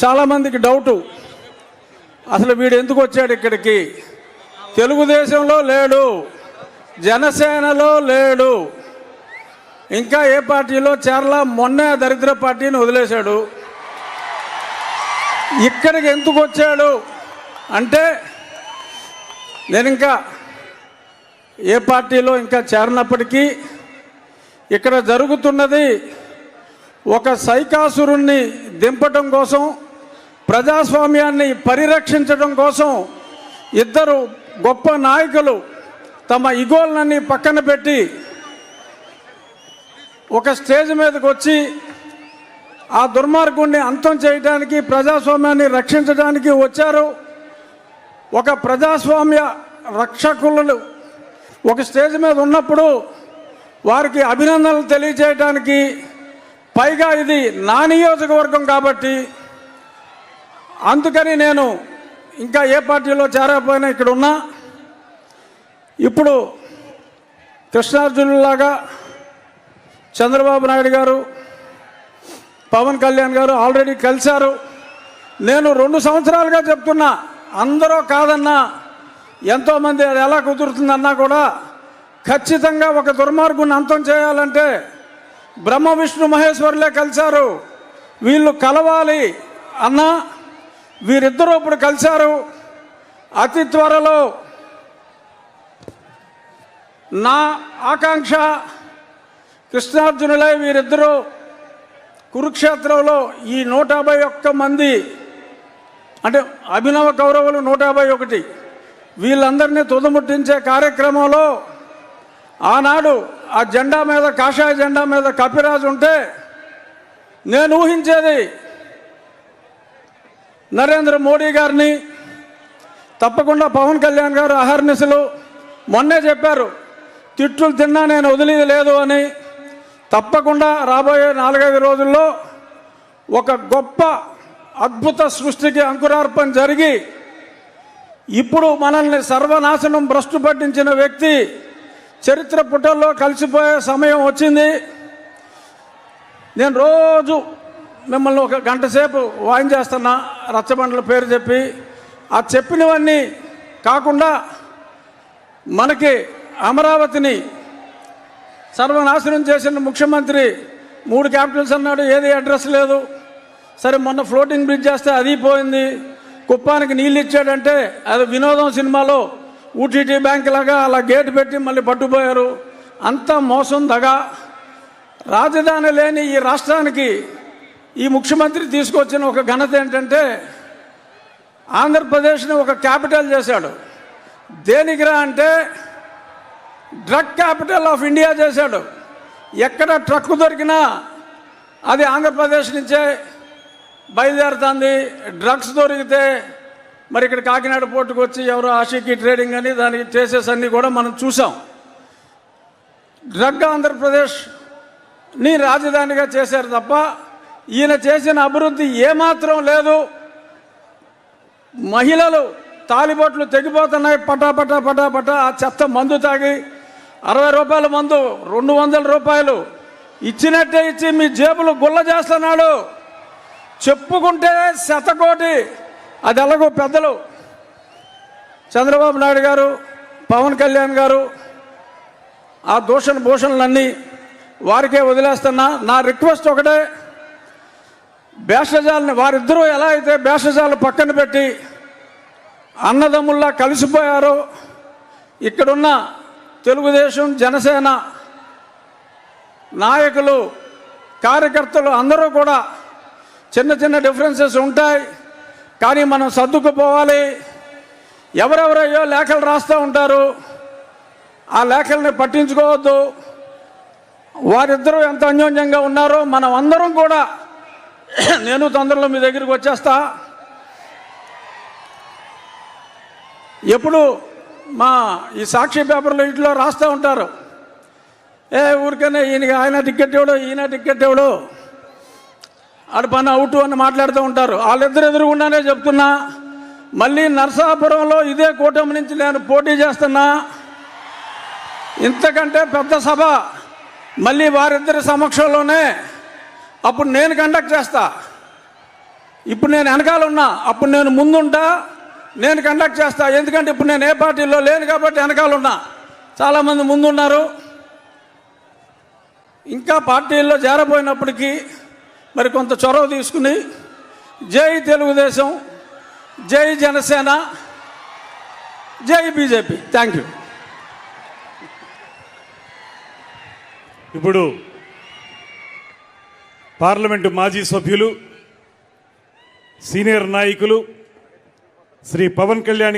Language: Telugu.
చాలామందికి డౌటు, అసలు వీడు ఎందుకు వచ్చాడు ఇక్కడికి? తెలుగుదేశంలో లేడు, జనసేనలో లేడు, ఇంకా ఏ పార్టీలో చేరలా, మొన్నే దరిద్ర పార్టీని వదిలేశాడు. ఇక్కడికి ఎందుకు వచ్చాడు అంటే, నేను ఇంకా ఏ పార్టీలో ఇంకా చేరినప్పటికీ ఇక్కడ జరుగుతున్నది ఒక సైకాసురుణ్ణి దింపటం కోసం, ప్రజాస్వామ్యాన్ని పరిరక్షించడం కోసం ఇద్దరు గొప్ప నాయకులు తమ ఇగోలన్నీ పక్కన పెట్టి ఒక స్టేజ్ మీదకి వచ్చి ఆ దుర్మార్గుణ్ణి అంతం చేయడానికి, ప్రజాస్వామ్యాన్ని రక్షించడానికి వచ్చారు. ఒక ప్రజాస్వామ్య రక్షకులు ఒక స్టేజ్ మీద ఉన్నప్పుడు వారికి అభినందనలు తెలియజేయడానికి, పైగా ఇది నా నియోజకవర్గం కాబట్టి అందుకని నేను ఇంకా ఏ పార్టీలో చేరకపోయినా ఇక్కడ ఉన్నా. ఇప్పుడు కృష్ణార్జునులాగా చంద్రబాబు నాయుడు గారు, పవన్ కళ్యాణ్ గారు ఆల్రెడీ కలిశారు. నేను 2 సంవత్సరాలుగా చెప్తున్నా, అందరూ కాదన్నా, ఎంతోమంది అది ఎలా కుదురుతుందన్నా కూడా ఖచ్చితంగా ఒక దుర్మార్గుని అంతం చేయాలంటే బ్రహ్మ విష్ణు మహేశ్వరులే కలిశారు, వీళ్ళు కలవాలి అన్నా వీరిద్దరూ ఇప్పుడు కలిశారు. అతి త్వరలో నా ఆకాంక్ష కృష్ణార్జునులై వీరిద్దరూ కురుక్షేత్రంలో ఈ 151 మంది అంటే అభినవ కౌరవులు 151 వీళ్ళందరినీ తుదముట్టించే కార్యక్రమంలో ఆనాడు ఆ జెండా మీద, కాషాయ జెండా మీద కపిరాజు ఉంటే నేను ఊహించేది నరేంద్ర మోడీ గారిని, తప్పకుండా పవన్ కళ్యాణ్ గారు అహర్నిశలు మొన్నే చెప్పారు, తిట్టులు తిన్నా నేను వదిలేది లేదు అని. తప్పకుండా రాబోయే 4-5 రోజుల్లో ఒక గొప్ప అద్భుత సృష్టికి అంకురార్పణ జరిగి, ఇప్పుడు మనల్ని సర్వనాశనం భ్రష్టు పట్టించిన వ్యక్తి చరిత్ర పుటల్లో కలిసిపోయే సమయం వచ్చింది. నేను రోజు మిమ్మల్ని 1 గంట సేపు వాయించేస్తున్నా, రచ్చబండల పేరు చెప్పి. ఆ చెప్పినవన్నీ కాకుండా మనకి అమరావతిని సర్వనాశనం చేసిన ముఖ్యమంత్రి 3 క్యాపిటల్స్ అన్నాడు, ఏది అడ్రస్ లేదు. సరే, మొన్న ఫ్లోటింగ్ బ్రిడ్జ్ చేస్తే అది పోయింది. కుప్పానికి నీళ్ళు ఇచ్చాడంటే అది వినోదం సినిమాలో ఊటీటీ బ్యాంక్ లాగా అలా గేటు పెట్టి మళ్ళీ పట్టుపోయారు. అంతా మోసం, దగా. రాజధాని లేని ఈ రాష్ట్రానికి ఈ ముఖ్యమంత్రి తీసుకొచ్చిన ఒక ఘనత ఏంటంటే, ఆంధ్రప్రదేశ్ని ఒక క్యాపిటల్ చేశాడు. దేనికిరా అంటే డ్రగ్ క్యాపిటల్ ఆఫ్ ఇండియా చేశాడు. ఎక్కడ ట్రక్ దొరికినా అది ఆంధ్రప్రదేశ్ నుంచే బయలుదేరుతుంది. డ్రగ్స్ దొరికితే మరి ఇక్కడ కాకినాడ పోర్టుకు వచ్చి ఎవరో ఆషికి ట్రేడింగ్ అని దానికి ట్రేసెస్ అన్నీ కూడా మనం చూసాం. డ్రగ్ ఆంధ్రప్రదేశ్ని రాజధానిగా చేశారు తప్ప ఈయన చేసిన అభివృద్ధి ఏమాత్రం లేదు. మహిళలు తాలిబొట్లు తెగిపోతున్నాయి పటాపటా పటాపటా. ఆ చెత్త మందు తాగి 60 రూపాయల మందు 200 రూపాయలు ఇచ్చినట్టే ఇచ్చి మీ జేబులు గుల్ల చేస్తున్నాడు. చెప్పుకుంటే 100 కోటి. అది ఎలాగో పెద్దలు చంద్రబాబు నాయుడు గారు, పవన్ కళ్యాణ్ గారు ఆ దూషణ భూషణలన్నీ వారికే వదిలేస్తున్నా. నా రిక్వెస్ట్ ఒకటే, భేషజాలని వారిద్దరూ ఎలా అయితే భేషజాలు పక్కన పెట్టి అన్నదమ్ముల్లా కలిసిపోయారో, ఇక్కడున్న తెలుగుదేశం, జనసేన నాయకులు, కార్యకర్తలు అందరూ కూడా చిన్న చిన్న డిఫరెన్సెస్ ఉంటాయి, కానీ మనం సర్దుకుపోవాలి. ఎవరెవరయ్యో లేఖలు రాస్తూ ఉంటారు, ఆ లేఖల్ని పట్టించుకోవద్దు. వారిద్దరూ ఎంత అన్యోన్యంగా ఉన్నారో మనం అందరం కూడా, నేను తొందరలో మీ దగ్గరికి వచ్చేస్తా. ఎప్పుడు మా ఈ సాక్షి పేపర్లో ఇంట్లో రాస్తూ ఉంటారు, ఊరికనే ఆయన టికెట్ ఇవ్వడు, ఈయన టికెట్ ఇవ్వడు, ఆడ పని అవుట్ అని మాట్లాడుతూ ఉంటారు. వాళ్ళిద్దరు ఎదురుగుండానే చెప్తున్నా, మళ్ళీ నరసాపురంలో ఇదే కూటమి నుంచి నేను పోటీ చేస్తున్నా. ఇంతకంటే పెద్ద సభ మళ్ళీ వారిద్దరి సమక్షంలోనే అప్పుడు నేను కండక్ట్ చేస్తా. ఇప్పుడు నేను వెనకాల ఉన్నా, అప్పుడు నేను ముందుంటా, నేను కండక్ట్ చేస్తా. ఎందుకంటే ఇప్పుడు నేను ఏ పార్టీలో లేను కాబట్టి వెనకాల ఉన్నా. చాలామంది ముందున్నారు. ఇంకా పార్టీల్లో చేరబోయినప్పటికీ మరి కొంత చొరవ తీసుకుని జై తెలుగుదేశం, జై జనసేన, జై బీజేపీ. Thank you. ఇప్పుడు పార్లమెంటు మాజీ సభ్యులు, సీనియర్ నాయకులు శ్రీ పవన్ కళ్యాణ్ గారు